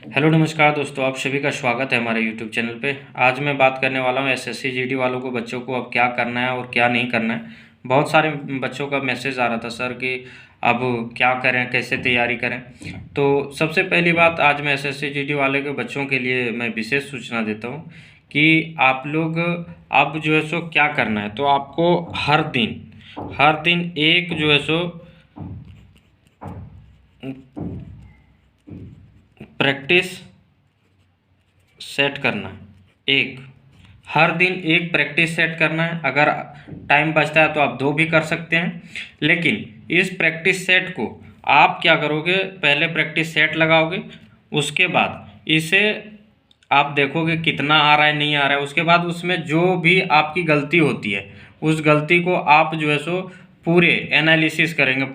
Hello नमस्कार दोस्तों, आप सभी का स्वागत है हमारे यूट्यूब चैनल पे। आज मैं बात करने वाला हूँ एसएससी जीडी वालों को, बच्चों को अब क्या करना है और क्या नहीं करना है। बहुत सारे बच्चों का मैसेज आ रहा था सर कि अब क्या करें, कैसे तैयारी करें। तो सबसे पहली बात, आज मैं एसएससी जीडी वाले के बच्चों के लिए मैं विशेष सूचना देता हूँ कि आप लोग अब जो है सो क्या करना है। तो आपको हर दिन एक जो है सो प्रैक्टिस सेट करना है। हर दिन एक प्रैक्टिस सेट करना है। अगर टाइम बचता है तो आप 2 भी कर सकते हैं, लेकिन इस प्रैक्टिस सेट को आप क्या करोगे, पहले प्रैक्टिस सेट लगाओगे, उसके बाद इसे आप देखोगे कितना आ रहा है नहीं आ रहा है। उसके बाद उसमें जो भी आपकी गलती होती है उस गलती को आप जो है सो पूरे एनालिसिस करेंगे,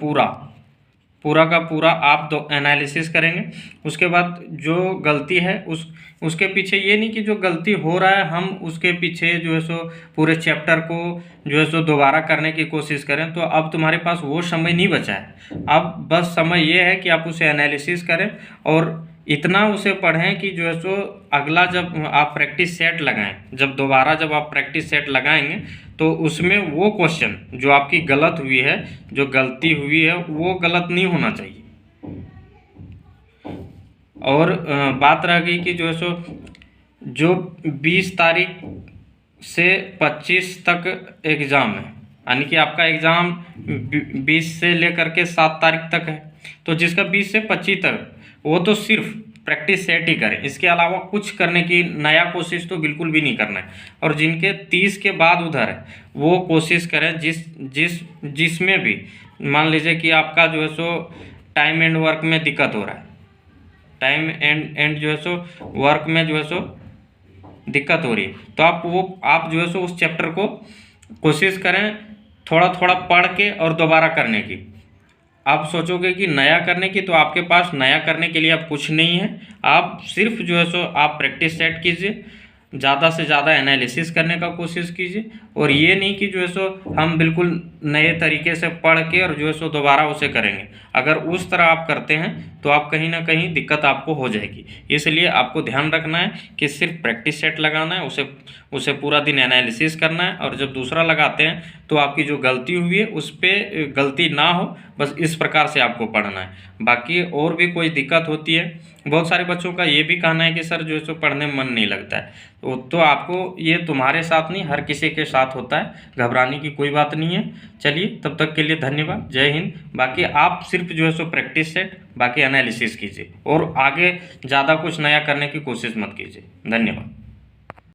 पूरा का पूरा आप दो एनालिसिस करेंगे। उसके बाद जो गलती है उसके पीछे, ये नहीं कि जो गलती हो रहा है हम उसके पीछे जो है सो पूरे चैप्टर को जो है सो दोबारा करने की कोशिश करें। तो अब तुम्हारे पास वो समय नहीं बचा है। अब बस समय ये है कि आप उसे एनालिसिस करें और इतना उसे पढ़ें कि जो है सो अगला जब आप प्रैक्टिस सेट लगाएं, जब आप प्रैक्टिस सेट लगाएंगे तो उसमें वो क्वेश्चन जो आपकी गलत हुई है, जो गलती हुई है, वो गलत नहीं होना चाहिए। और बात रह गई कि जो है सो जो 20 तारीख से 25 तक एग्ज़ाम है, यानी कि आपका एग्ज़ाम 20 से लेकर के 7 तारीख तक है। तो जिसका 20 से 25 तक, वो तो सिर्फ प्रैक्टिस सेट ही करें, इसके अलावा कुछ करने की नया कोशिश तो बिल्कुल भी नहीं करना है। और जिनके 30 के बाद उधर है वो कोशिश करें जिसमें भी मान लीजिए कि आपका जो है सो टाइम एंड वर्क में दिक्कत हो रहा है, टाइम एंड जो है सो वर्क में जो है सो दिक्कत हो रही है, तो आप जो है सो उस चैप्टर को कोशिश करें थोड़ा थोड़ा पढ़ के और दोबारा करने की। आप सोचोगे कि नया करने की, तो आपके पास नया करने के लिए अब कुछ नहीं है। आप सिर्फ जो है सो आप प्रैक्टिस सेट कीजिए, ज़्यादा से ज़्यादा एनालिसिस करने का कोशिश कीजिए। और ये नहीं कि जो है सो हम बिल्कुल नए तरीके से पढ़ के और जो है सो दोबारा उसे करेंगे। अगर उस तरह आप करते हैं तो आप कहीं ना कहीं दिक्कत आपको हो जाएगी। इसलिए आपको ध्यान रखना है कि सिर्फ प्रैक्टिस सेट लगाना है, उसे पूरा दिन एनालिसिस करना है, और जब दूसरा लगाते हैं तो आपकी जो गलती हुई है उस पर गलती ना हो, बस इस प्रकार से आपको पढ़ना है। बाकी और भी कोई दिक्कत होती है, बहुत सारे बच्चों का ये भी कहना है कि सर जो है सो पढ़ने में मन नहीं लगता है, तो आपको, ये तुम्हारे साथ नहीं हर किसी के साथ होता है, घबराने की कोई बात नहीं है। चलिए, तब तक के लिए धन्यवाद, जय हिंद। बाकी आप सिर्फ जो है सो प्रैक्टिस सेट, बाकी एनालिसिस कीजिए और आगे ज़्यादा कुछ नया करने की कोशिश मत कीजिए। धन्यवाद।